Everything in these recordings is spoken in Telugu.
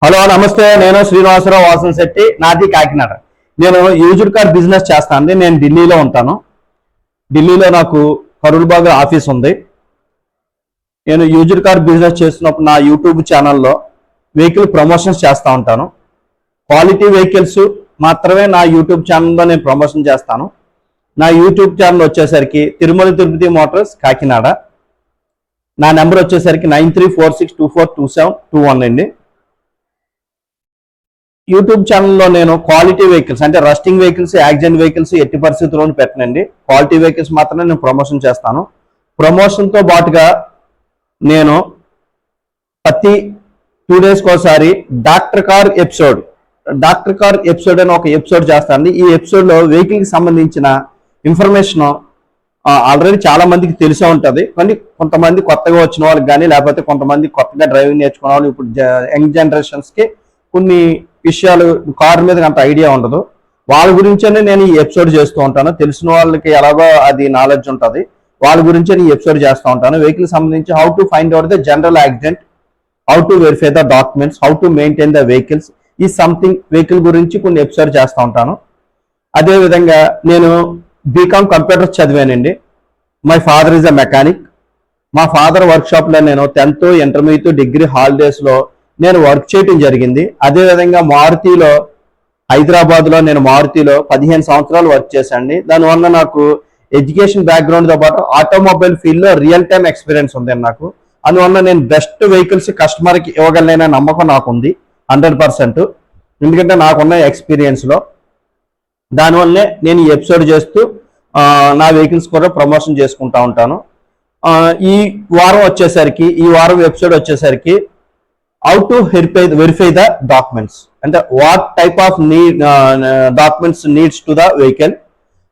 హలో నమస్తే, నేను శ్రీనివాసరావు వాసనశెట్టి, నాది కాకినాడ. నేను యూజ్డ్ కార్ బిజినెస్ చేస్తాను. నేను ఢిల్లీలో ఉంటాను. ఢిల్లీలో నాకు కరుల్బాగ్ ఆఫీస్ ఉంది. నేను యూజ్డ్ కార్ బిజినెస్ చేస్తున్నప్పుడు నా యూట్యూబ్ ఛానల్లో వెహికల్ ప్రమోషన్స్ చేస్తూ ఉంటాను. క్వాలిటీ వెహికల్స్ మాత్రమే నా యూట్యూబ్ ఛానల్లో నేను ప్రమోషన్ చేస్తాను. నా యూట్యూబ్ ఛానల్ వచ్చేసరికి తిరుమల తిరుపతి మోటార్స్ కాకినాడ. నా నెంబర్ వచ్చేసరికి 9346242721 అండి. యూట్యూబ్ ఛానల్లో నేను క్వాలిటీ వెహికల్స్ అంటే రస్టింగ్ వెహికల్స్, యాక్సిడెంట్ వెహికల్స్ ఎట్టి పరిస్థితుల్లోనూ పెట్టనండి. క్వాలిటీ వెహికల్స్ మాత్రమే నేను ప్రమోషన్ చేస్తాను. ప్రమోషన్తో పాటుగా నేను ప్రతి 2 డేస్కి ఒకసారి డాక్టర్ కార్ ఎపిసోడ్ అని ఒక ఎపిసోడ్ చేస్తాను. ఈ ఎపిసోడ్లో వెహికల్కి సంబంధించిన ఇన్ఫర్మేషన్ ఆల్రెడీ చాలా మందికి తెలిసే ఉంటుంది. కానీ కొంతమంది కొత్తగా వచ్చిన వాళ్ళకి కానీ, లేకపోతే కొంతమంది కొత్తగా డ్రైవింగ్ నేర్చుకునే వాళ్ళు, ఇప్పుడు యంగ్ జనరేషన్స్కి కొన్ని విషయాలు కార్ మీద అంత ఐడియా ఉండదు. వాళ్ళ గురించే నేను ఈ ఎపిసోడ్ చేస్తూ ఉంటాను. తెలిసిన వాళ్ళకి ఎలాగో అది నాలెడ్జ్ ఉంటుంది, వాళ్ళ గురించే ఈ ఎపిసోడ్ చేస్తూ ఉంటాను. వెహికల్ సంబంధించి how to find out the general accident, how to verify the documents, how to maintain the vehicles, ఈ సంథింగ్ వెహికల్ గురించి కొన్ని ఎపిసోడ్ చేస్తూ ఉంటాను. అదేవిధంగా నేను బీకామ్ కంప్యూటర్ చదివానండి. My father is a mechanic. మా ఫాదర్ వర్క్షాప్లో నేను 10th, ఇంటర్మీడియట్, డిగ్రీ హాలిడేస్లో నేను వర్క్ చేయడం జరిగింది. అదేవిధంగా మారుతిలో, హైదరాబాద్లో నేను మారుతిలో 15 సంవత్సరాలు వర్క్ చేశాను. దానివల్ల నాకు ఎడ్యుకేషన్ బ్యాక్గ్రౌండ్తో పాటు ఆటోమొబైల్ ఫీల్డ్లో రియల్ టైమ్ ఎక్స్పీరియన్స్ ఉంది నాకు. అందువల్ల నేను బెస్ట్ వెహికల్స్ కస్టమర్కి ఇవ్వగలననే నమ్మకం నాకుంది 100%. ఎందుకంటే నాకున్న ఎక్స్పీరియన్స్లో. దానివల్లనే నేను ఈ ఎపిసోడ్ చేస్తూ నా వెహికల్స్ కూడా ప్రమోషన్ చేసుకుంటూ ఉంటాను. ఈ వారం ఎపిసోడ్ వచ్చేసరికి how to verify the documents, and what type of documents needs to the vehicle,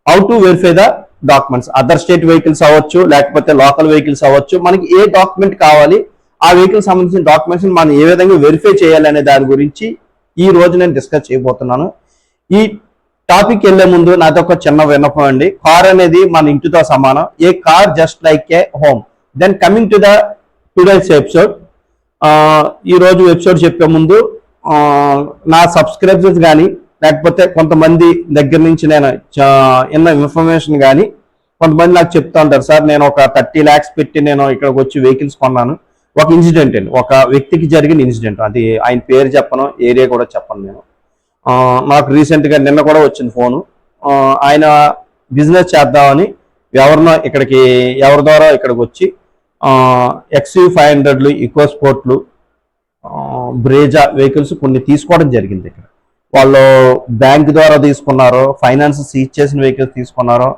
how to verify the documents. Other state vehicles అవ్వచ్చు, లేకపోతే లోకల్ వెహికల్స్ అవ్వచ్చు, మనకి ఏ డాక్యుమెంట్ కావాలి, ఆ వెహికల్ సంబంధించిన డాక్యుమెంట్స్ మనం ఏ విధంగా వెరిఫై చేయాలి అనే దాని గురించి ఈ రోజు నేను డిస్కస్ చేయబోతున్నాను. ఈ టాపిక్ వెళ్లే ముందు నాతో ఒక చిన్న విన్నపం అండి. కార్ అనేది మన ఇంటితో సమానం. A car just like a home. Then coming to the today's episode. ఈ రోజు ఎపిసోడ్ చెప్పే ముందు నా సబ్స్క్రైబర్స్ కానీ, లేకపోతే కొంతమంది దగ్గర నుంచి నేను విన్న ఇన్ఫర్మేషన్ కానీ, కొంతమంది నాకు చెప్తా ఉంటారు, సార్ నేను ఒక 30 lakhs పెట్టి నేను ఇక్కడికి వచ్చి వెహికల్స్ కొన్నాను. ఒక ఇన్సిడెంట్ అండి, ఒక వ్యక్తికి జరిగిన ఇన్సిడెంట్. అది ఆయన పేరు చెప్పను, ఏరియా కూడా చెప్పను నేను. నాకు రీసెంట్గా నిన్న కూడా వచ్చింది ఫోను. ఆయన బిజినెస్ చేద్దామని ఎవరి ద్వారా ఇక్కడికి వచ్చి XUV500లు, ఈకో స్పోర్ట్లు, బ్రేజా వెహికల్స్ కొన్ని తీసుకోవడం జరిగింది. ఇక్కడ వాళ్ళు బ్యాంక్ ద్వారా తీసుకున్నారు, ఫైనాన్స్ సీజ్ చేసిన వెహికల్స్ తీసుకున్నారు,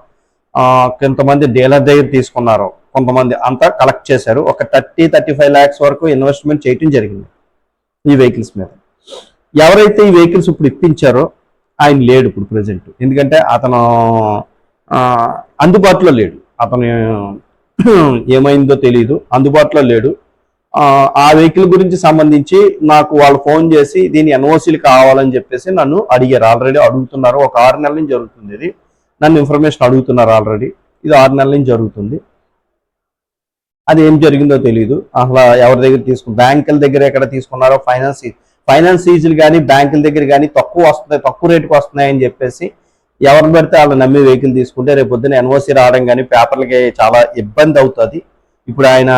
కొంతమంది డీలర్ దగ్గర తీసుకున్నారు, కొంతమంది అంతా కలెక్ట్ చేశారు. ఒక 30-35 lakhs వరకు ఇన్వెస్ట్మెంట్ చేయడం జరిగింది ఈ వెహికల్స్ మీద. ఎవరైతే ఈ వెహికల్స్ ఇప్పుడు ఇప్పించారో ఆయన లేడు ఇప్పుడు ప్రజెంట్. ఎందుకంటే అతను అందుబాటులో లేడు. అతను ఏమైందో తెలియదు, అందుబాటులో లేడు. ఆ వెహికల్ గురించి సంబంధించి నాకు వాళ్ళు ఫోన్ చేసి దీని ఎన్ఓసీలు కావాలని చెప్పేసి నన్ను అడిగారు. ఆల్రెడీ అడుగుతున్నారు. ఒక 6 నెలల నుంచి జరుగుతుంది ఇది. నన్ను ఇన్ఫర్మేషన్ అడుగుతున్నారు ఆల్రెడీ. ఇది 6 నెలల నుంచి జరుగుతుంది. అది ఏం జరిగిందో తెలియదు. అసలు ఎవరి దగ్గర బ్యాంకుల దగ్గర ఎక్కడ తీసుకున్నారో, ఫైనాన్స్ సీజులు కానీ బ్యాంకుల దగ్గర కానీ తక్కువ రేటుకు వస్తున్నాయని చెప్పేసి ఎవరు పెడితే వాళ్ళు నమ్మి వెహికల్ తీసుకుంటే రేపు పొద్దున్న ఎన్ఓసీ రావడం కానీ పేపర్లకి చాలా ఇబ్బంది అవుతుంది. ఇప్పుడు ఆయన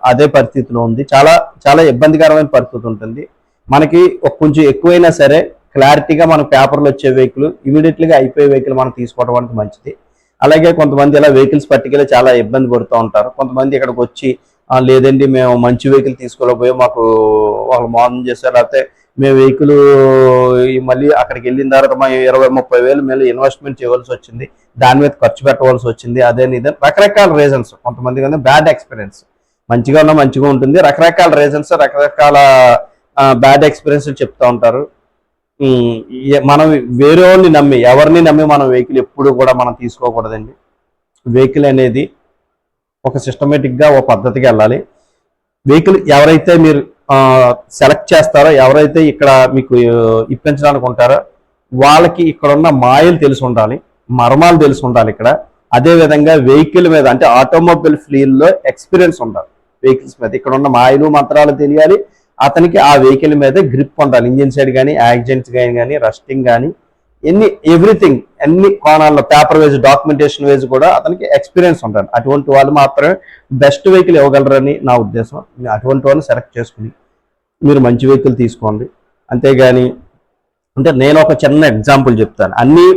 అదే పరిస్థితిలో ఉంది. చాలా చాలా ఇబ్బందికరమైన పరిస్థితి ఉంటుంది. మనకి కొంచెం ఎక్కువైనా సరే క్లారిటీగా మన పేపర్లు వచ్చే వెహికల్, ఇమీడియట్లీగా అయిపోయే వెహికల్ మనం తీసుకోవడం అనేది మంచిది. అలాగే కొంతమంది ఇలా వెహికల్స్ పట్టుకెళ్ళి చాలా ఇబ్బంది పడుతూ ఉంటారు. కొంతమంది ఇక్కడికి వచ్చి లేదండి మేము మంచి వెహికల్ తీసుకోలేకపోయి మాకు వాళ్ళు మోసం చేశారు, లేకపోతే మేము వెహికల్ మళ్ళీ అక్కడికి వెళ్ళిన తర్వాత మా 20-30 వేలు మళ్ళీ ఇన్వెస్ట్మెంట్ చేయవలసి వచ్చింది, దాని మీద ఖర్చు పెట్టవలసి వచ్చింది, అదే రకరకాల రీజన్స్. కొంతమంది కానీ బ్యాడ్ ఎక్స్పీరియన్స్, మంచిగా ఉన్నా మంచిగా ఉంటుంది, రకరకాల రీజన్స్, రకరకాల బ్యాడ్ ఎక్స్పీరియన్స్ చెప్తూ ఉంటారు. మనం వేరే వాళ్ళని నమ్మి, ఎవరిని నమ్మి మనం వెహికల్ ఎప్పుడు కూడా మనం తీసుకోకూడదండి. వెహికల్ అనేది ఒక సిస్టమేటిక్గా ఒక పద్ధతిగా వెళ్ళాలి. వెహికల్ ఎవరైతే మీరు సెలెక్ట్ చేస్తారో, ఎవరైతే ఇక్కడ మీకు ఇప్పించడానికి ఉంటారో వాళ్ళకి ఇక్కడ ఉన్న మాయలు తెలిసి ఉండాలి, మర్మాలు తెలిసి ఉండాలి ఇక్కడ. అదేవిధంగా వెహికల్ మీద అంటే ఆటోమొబైల్ ఫీల్డ్లో ఎక్స్పీరియన్స్ ఉండాలి. వెహికల్స్ మీద ఇక్కడ ఉన్న మాయలు మంత్రాలు తెలియాలి. అతనికి ఆ వెహికల్ మీద గ్రిప్ ఉండాలి. ఇంజిన్ సైడ్ కానీ, యాక్సిడెంట్స్ కానీ, రస్టింగ్ కానీ, ఎవ్రీథింంగ్ అన్ని కోణాల్లో పేపర్ వైజ్, డాక్యుమెంటేషన్ వైజ్ కూడా అతనికి ఎక్స్పీరియన్స్ ఉండాలి. అటువంటి వాళ్ళు మాత్రమే బెస్ట్ వెహికల్ ఇవ్వగలరని నా ఉద్దేశం. అటువంటి వాళ్ళని సెలెక్ట్ చేసుకుని మీరు మంచి వెహికల్ తీసుకోండి. అంతేగాని అంటే నేను ఒక చిన్న ఎగ్జాంపుల్ చెప్తాను.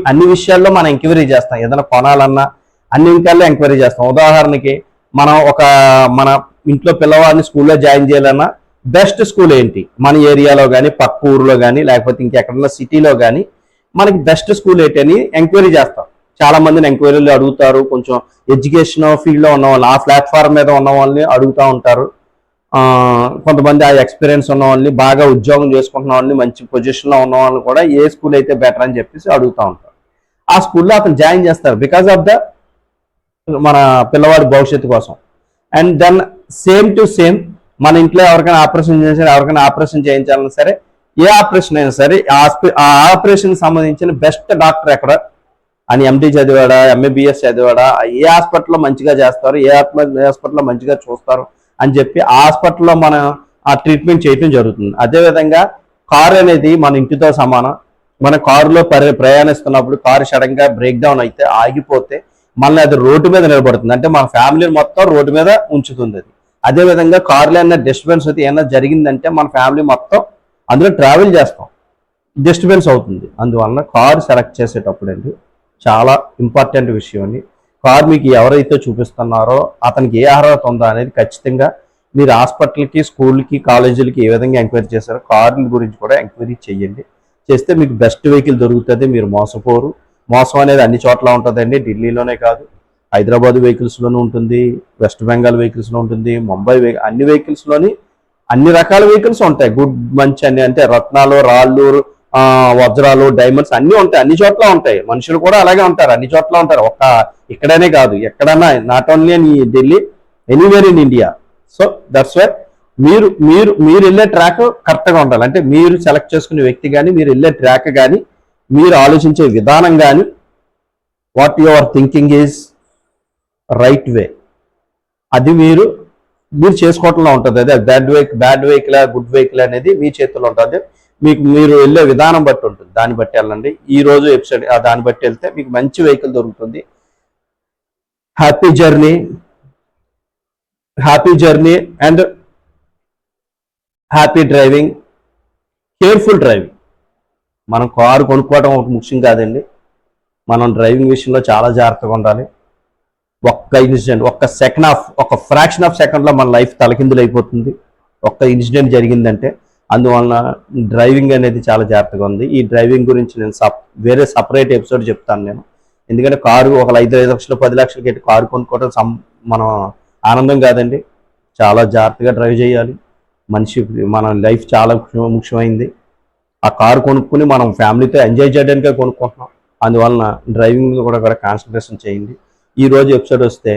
అన్ని విషయాల్లో మనం ఎంక్వైరీ చేస్తాం. ఏదైనా కొనాలన్నా అన్ని విషయాల్లో ఎంక్వైరీ చేస్తాం. ఉదాహరణకి మనం మన ఇంట్లో పిల్లవాడిని స్కూల్లో జాయిన్ చేయాలన్నా బెస్ట్ స్కూల్ ఏంటి, మన ఏరియాలో కానీ, పక్క ఊర్లో కానీ, లేకపోతే ఇంకెక్కడన్నా సిటీలో కానీ మనకి బెస్ట్ స్కూల్ ఏంటి అని ఎంక్వైరీ చేస్తాం. చాలా మందిని ఎంక్వైరీలు అడుగుతారు. కొంచెం ఎడ్యుకేషన్ ఫీల్డ్లో ఉన్న వాళ్ళు, ఆ ప్లాట్ఫామ్ మీద ఉన్న వాళ్ళని అడుగుతూ ఉంటారు. కొంతమంది ఆ ఎక్స్పీరియన్స్ ఉన్న వాళ్ళని, బాగా ఉద్యోగం చేసుకుంటున్న వాళ్ళని, మంచి పొజిషన్లో ఉన్న వాళ్ళని కూడా ఏ స్కూల్ అయితే బెటర్ అని చెప్పేసి అడుగుతూ ఉంటారు. ఆ స్కూల్లో అతను జాయిన్ చేస్తారు బికాస్ ఆఫ్ మన పిల్లవాడి భవిష్యత్తు కోసం. And then same to same మన ఇంట్లో ఎవరికైనా ఆపరేషన్ చేయించాలన్నా సరే, ఏ ఆపరేషన్ అయినా సరే ఆ ఆపరేషన్ సంబంధించిన బెస్ట్ డాక్టర్ ఎక్కడ అని ఎండి చదివాడా, ఎంఏబిఎస్ చదివాడా, ఏ హాస్పిటల్లో మంచిగా చేస్తారు, ఏ హాస్పిటల్లో మంచిగా చూస్తారు అని చెప్పి ఆ హాస్పిటల్లో మనం ఆ ట్రీట్మెంట్ చేయటం జరుగుతుంది. అదేవిధంగా కారు అనేది మన ఇంటితో సమానం. మన కారులో ప్రయాణిస్తున్నప్పుడు కారు సడన్ గా బ్రేక్ డౌన్ అయితే, ఆగిపోతే మళ్ళీ అది రోడ్డు మీద నిలబడుతుంది. అంటే మన ఫ్యామిలీని మొత్తం రోడ్డు మీద ఉంచుతుంది అది. అదేవిధంగా కారులో ఏమైనా డిస్టర్బెన్స్ అయితే ఏమైనా జరిగిందంటే మన ఫ్యామిలీ మొత్తం అందులో ట్రావెల్ చేస్తాం, డిస్టర్బెన్స్ అవుతుంది. అందువలన కారు సెలెక్ట్ చేసేటప్పుడు అండి చాలా ఇంపార్టెంట్ విషయం అండి. కారు మీకు ఎవరైతే చూపిస్తున్నారో అతనికి ఏ అర్హత ఉందో అనేది ఖచ్చితంగా మీరు హాస్పిటల్కి, స్కూల్కి, కాలేజీలకి ఏ విధంగా ఎంక్వైరీ చేశారో కార్ల గురించి కూడా ఎంక్వైరీ చేయండి. చేస్తే మీకు బెస్ట్ వెహికల్ దొరుకుతుంది. మీరు మోసపోరు. మోసం అనేది అన్ని చోట్ల ఉంటుందండి. ఢిల్లీలోనే కాదు, హైదరాబాద్ వెహికల్స్లోనూ ఉంటుంది, వెస్ట్ బెంగాల్ వెహికల్స్లో ఉంటుంది, ముంబై అన్ని వెహికల్స్లోని అన్ని రకాల వెహికల్స్ ఉంటాయి. గుడ్ మంచి అన్ని, అంటే రత్నాలు, రాళ్ళు, వజ్రాలు, డైమండ్స్ అన్నీ ఉంటాయి. అన్ని చోట్ల ఉంటాయి. మనుషులు కూడా అలాగే ఉంటారు, అన్ని చోట్ల ఉంటారు. ఇక్కడనే కాదు, ఎక్కడన్నా, not only in Delhi, anywhere in India. So that's why మీరు వెళ్ళే ట్రాక్ కరెక్ట్గా ఉండాలి. అంటే మీరు సెలెక్ట్ చేసుకునే వ్యక్తి కానీ, మీరు వెళ్ళే ట్రాక్ కానీ, మీరు ఆలోచించే విధానం కానీ, what your thinking is right way, అది మీరు చేసుకోవటంలో ఉంటుంది. అదే బ్యాడ్ వెహికల్, గుడ్ వెహికల్ అనేది మీ చేతిలో ఉంటుంది. మీరు వెళ్ళే విధానం బట్టి ఉంటుంది. దాన్ని బట్టి వెళ్ళండి. ఈ రోజు ఎపిసోడ్ దాన్ని బట్టి వెళ్తే మీకు మంచి వెహికల్ దొరుకుతుంది. Happy journey and happy driving, careful driving. మనం కారు కొనుక్కోవడం ఒక ముఖ్యం కాదండి. మనం డ్రైవింగ్ విషయంలో చాలా జాగ్రత్తగా ఉండాలి. ఒక్క ఇన్సిడెంట్, ఒక ఫ్రాక్షన్ ఆఫ్ సెకండ్లో మన లైఫ్ తలకిందులు అయిపోతుంది ఒక్క ఇన్సిడెంట్ జరిగిందంటే. అందువలన డ్రైవింగ్ అనేది చాలా జాగ్రత్తగా ఉంది. ఈ డ్రైవింగ్ గురించి నేను వేరే సపరేట్ ఎపిసోడ్ చెప్తాను నేను. ఎందుకంటే కారు ఒక 5 లక్షలు 10 లక్షలు పెట్టి కారు కొనుక్కోవడం మనం ఆనందం కాదండి. చాలా జాగ్రత్తగా డ్రైవ్ చేయాలి. మన లైఫ్ చాలా ముఖ్యమైంది. ఆ కారు కొనుక్కుని మనం ఫ్యామిలీతో ఎంజాయ్ చేయడానికే కొనుక్కుంటున్నాం. అందువలన డ్రైవింగ్ కూడా కాన్సన్ట్రేషన్ చేయండి. ఈ రోజు ఎపిసోడ్ వస్తే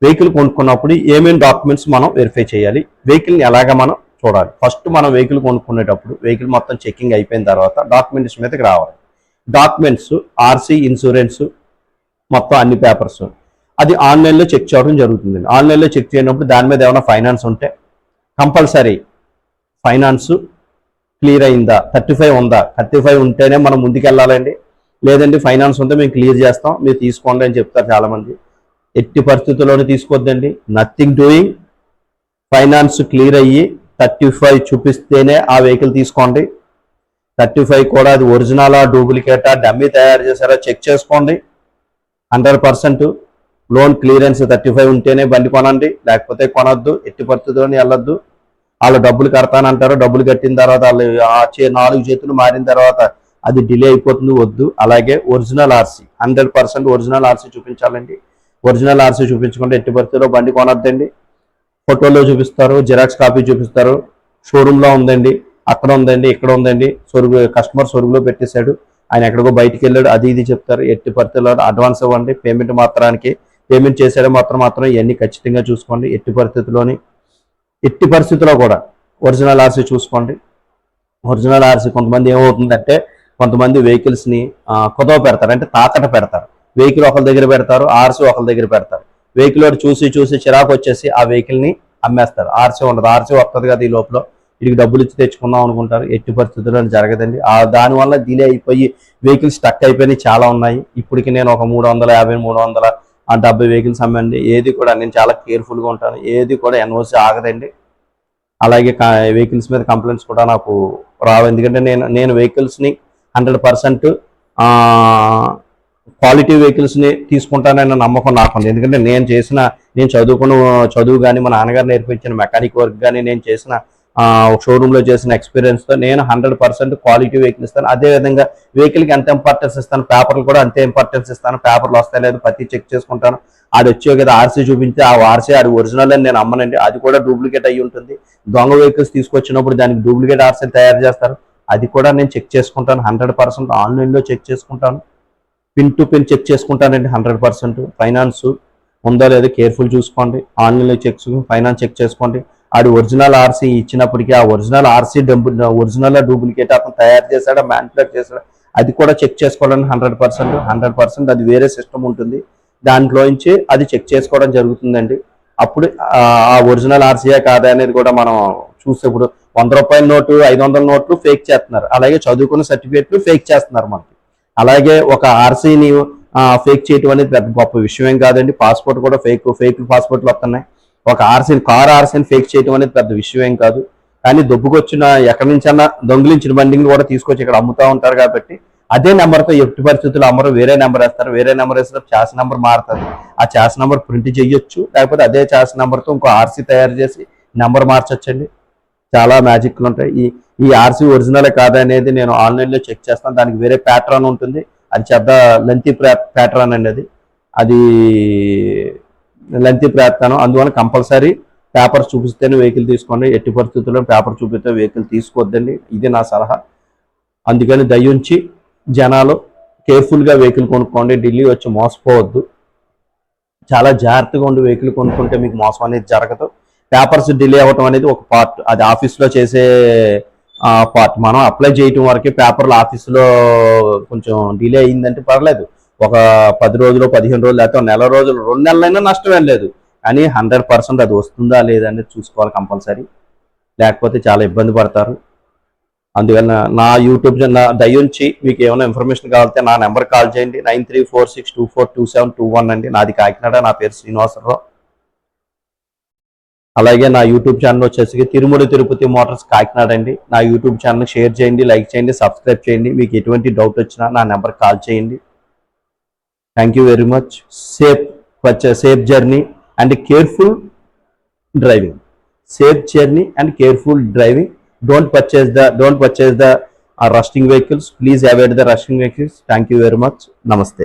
వెహికల్ కొనుక్కున్నప్పుడు ఏమేమి డాక్యుమెంట్స్ మనం వెరిఫై చేయాలి, వెహికల్ని ఎలాగ మనం చూడాలి. ఫస్ట్ మనం వెహికల్ కొనుక్కునేటప్పుడు వెహికల్ మొత్తం చెకింగ్ అయిపోయిన తర్వాత డాక్యుమెంట్స్ మీదకి రావాలి. డాక్యుమెంట్స్, ఆర్సీ, ఇన్సూరెన్స్, మొత్తం అన్ని పేపర్స్ అది ఆన్లైన్లో చెక్ చేయడం జరుగుతుంది. ఆన్లైన్లో చెక్ చేయనప్పుడు దాని మీద ఏమైనా ఫైనాన్స్ ఉంటే కంపల్సరీ ఫైనాన్స్ క్లియర్ అయిందా, 35 ఉందా, 35 ఉంటేనే మనం ముందుకెళ్ళాలండి. లేదండి ఫైనాన్స్ ఉంటే మేము క్లియర్ చేస్తాం, మీరు తీసుకోండి అని చెప్తారు చాలామంది. ఎట్టి పరిస్థితుల్లోనే తీసుకోవద్దండి. Nothing doing. ఫైనాన్స్ క్లియర్ అయ్యి 35 చూపిస్తేనే ఆ వెహికల్ తీసుకోండి. 35 కూడా అది ఒరిజినలా, డూప్లికేటా, డమ్మీ తయారు చేశారా చెక్ చేసుకోండి. 100% లోన్ క్లియరెన్స్ 35 ఉంటేనే బండి కొనండి, లేకపోతే కొనొద్దు. ఎట్టి పరిస్థితుల్లోనే వెళ్ళొద్దు. వాళ్ళు డబ్బులు కడతానంటారు, డబ్బులు కట్టిన తర్వాత వాళ్ళు 4 చేతులు మారిన తర్వాత అది డిలే అయిపోతుంది, వద్దు. అలాగే ఒరిజినల్ ఆర్సీ, 100% ఒరిజినల్ ఆర్సీ చూపించాలండి. ఒరిజినల్ ఆర్సీ చూపించకుండా ఎట్టి పరిస్థితుల్లో బండి కొనొద్దండి. ఫోటోలో చూపిస్తారు, జిరాక్స్ కాపీ చూపిస్తారు, షోరూంలో ఉందండి, అక్కడ ఉందండి, ఇక్కడ ఉందండి, కస్టమర్ సొరుగులో పెట్టేశాడు, ఆయన ఎక్కడికో బయటికి వెళ్ళాడు, అది ఇది చెప్తారు. ఎట్టి పరిస్థితుల్లో అడ్వాన్స్ ఇవ్వండి. పేమెంట్ చేసాడో మాత్రం ఇవన్నీ ఖచ్చితంగా చూసుకోండి. ఎట్టి పరిస్థితుల్లో కూడా ఒరిజినల్ ఆర్సీ చూసుకోండి. ఒరిజినల్ ఆర్సీ కొంతమంది ఏమవుతుందంటే, కొంతమంది వెహికల్స్ని కుదవ పెడతారు, అంటే తాకట్టు పెడతారు. వెహికల్ ఒకరి దగ్గర పెడతారు, ఆర్సీ ఒకరి దగ్గర పెడతారు. వెహికల్ వాడు చూసి చిరాకు వచ్చేసి ఆ వెహికల్ని అమ్మేస్తారు. ఆర్సీ ఉండదు. ఆర్సీ వస్తుంది కదా ఈ లోపల, వీడికి డబ్బులు ఇచ్చి తెచ్చుకుందాం అనుకుంటారు. ఎట్టి పరిస్థితుల్లో జరగదండి. దానివల్ల డిలే అయిపోయి వెహికల్స్ స్టక్ అయిపోయినాయి చాలా ఉన్నాయి. ఇప్పటికి నేను ఒక 350 370 వెహికల్స్ అమ్మండి. ఏది కూడా నేను చాలా కేర్ఫుల్గా ఉంటాను. ఏది కూడా ఎన్ఓసి ఆగదండి. అలాగే వెహికల్స్ మీద కంప్లైంట్స్ కూడా నాకు రావు. ఎందుకంటే నేను వెహికల్స్ని 100% క్వాలిటీ వెహికల్స్ని తీసుకుంటానన్న నమ్మకం నాకుంది. ఎందుకంటే నేను చదువుకున్న చదువు కానీ మా నాన్నగారు నేర్పించిన మెకానిక్ వర్క్ కానీ నేను చేసిన షోరూంలో చేసిన ఎక్స్పీరియన్స్తో నేను 100% క్వాలిటీ వెహికల్ ఇస్తాను. అదేవిధంగా వెహికల్కి ఎంత ఇంపార్టెన్స్ ఇస్తాను, పేపర్లు కూడా అంతే ఇంపార్టెన్స్ ఇస్తాను. పేపర్లు వస్తాయి లేదు ప్రతి చెక్ చేసుకుంటాను. అది వచ్చే కదా ఆర్సీ చూపించి ఆ ఆర్సీ అది ఒరిజినల్ అని నేను అమ్మనండి. అది కూడా డూప్లికేట్ అయ్యి ఉంటుంది. దొంగ వెహికల్స్ తీసుకొచ్చినప్పుడు దానికి డూప్లికేట్ ఆర్సీలు తయారు చేస్తారు. అది కూడా నేను చెక్ చేసుకుంటాను. 100% ఆన్లైన్లో చెక్ చేసుకుంటాను. పిన్ టు పిన్ చెక్ చేసుకుంటానండి. 100% ఫైనాన్స్ ఉందో లేదో కేర్ఫుల్ చూసుకోండి. ఆన్లైన్లో ఫైనాన్స్ చెక్ చేసుకోండి. ఆడు ఒరిజినల్ ఆర్సీ ఇచ్చినప్పటికీ ఆ ఒరిజినల్ ఆర్సీ ఒరిజినల్ డూప్లికేట్ అతను తయారు చేశాడా మ్యానుఫ్యాక్చర్ చేశాడా అది కూడా చెక్ చేసుకోవాలని 100% అది వేరే సిస్టమ్ ఉంటుంది. దాంట్లోంచి అది చెక్ చేసుకోవడం జరుగుతుందండి. అప్పుడు ఆ ఒరిజినల్ ఆర్సీయే కాదా అనేది కూడా మనం చూసేప్పుడు 100 రూపాయల నోటు 500 నోట్లు ఫేక్ చేస్తున్నారు. అలాగే చదువుకున్న సర్టిఫికేట్లు ఫేక్ చేస్తున్నారు మనకి. అలాగే ఒక ఆర్సీని ఫేక్ చేయటం అనేది పెద్ద గొప్ప విషయం ఏం కాదండి. పాస్పోర్ట్ కూడా ఫేక్ పాస్పోర్ట్లు వస్తున్నాయి. ఒక కార్ ఆర్సీని ఫేక్ చేయటం అనేది పెద్ద విషయం ఏం కాదు. కానీ దొబ్బుకొచ్చిన ఎక్కడి నుంచన్నా దొంగిలించిన బండిని కూడా తీసుకొచ్చి ఇక్కడ అమ్ముతూ ఉంటారు. కాబట్టి అదే నెంబర్తో ఎట్టి పరిస్థితుల్లో అమ్మరు. వేరే నెంబర్ వేస్తారు. వేరే నెంబర్ వేసిన ఛాస్ నెంబర్ మారుతుంది. ఆ ఛాస్ నెంబర్ ప్రింట్ చేయొచ్చు. లేకపోతే అదే ఛాస్ నెంబర్తో ఇంకో ఆర్సీ తయారు చేసి నెంబర్ మార్చొచ్చండి. చాలా మ్యాజిక్లు ఉంటాయి. ఈ ఆర్సీ ఒరిజినల్ కాదా అనేది నేను ఆన్లైన్లో చెక్ చేస్తాను. దానికి వేరే ప్యాటర్న్ ఉంటుంది. అది చెడ్డ లెంతీ ప్యాటర్న్ అండి. అది లెంతీ ప్యాటర్న్. అందువల్ల కంపల్సరీ పేపర్ చూపిస్తేనే వెహికల్ తీసుకోండి. ఎట్టి పరిస్థితుల్లో పేపర్ చూపిస్తే వెహికల్ తీసుకోవద్దండి. ఇది నా సలహా. అందుకని దయించి జనాలు కేర్ఫుల్గా వెహికల్ కొనుక్కోండి. ఢిల్లీ వచ్చి మోసపోవద్దు. చాలా జాగ్రత్తగా ఉండి వెహికల్ కొనుక్కుంటే మీకు మోసం అనేది జరగదు. పేపర్స్ డిలే అవ్వటం అనేది ఒక పార్ట్. అది ఆఫీస్లో చేసే పార్ట్. మనం అప్లై చేయటం వరకే పేపర్లు ఆఫీసులో కొంచెం డిలే అయిందంటే పర్లేదు. ఒక 10 రోజులు 15 రోజులు లేకపోతే నెల రోజులు 2 నెలలైనా నష్టమేం లేదు. కానీ 100% అది వస్తుందా లేదా అనేది చూసుకోవాలి కంపల్సరీ. లేకపోతే చాలా ఇబ్బంది పడతారు. అందువల్ల నా యూట్యూబ్ దయించి మీకు ఏమైనా ఇన్ఫర్మేషన్ కావాలంటే నా నెంబర్ కాల్ చేయండి. 9346242721 అండి. నాది కాకినాడ. నా పేరు శ్రీనివాసరావు. అలాగే నా యూట్యూబ్ ఛానల్ వచ్చేసి తిరుమల తిరుపతి మోటార్స్ కాకినాడ అండి. నా యూట్యూబ్ ఛానల్ షేర్ చేయండి, లైక్ చేయండి, సబ్స్క్రైబ్ చేయండి. మీకు ఎటువంటి డౌట్ వచ్చినా నా నెంబర్ కాల్ చేయండి. Thank you very much. Safe journey and careful driving. Safe journey and careful driving. Don't purchase the rusting vehicles. Please avoid the rusting vehicles. Thank you very much. Namaste.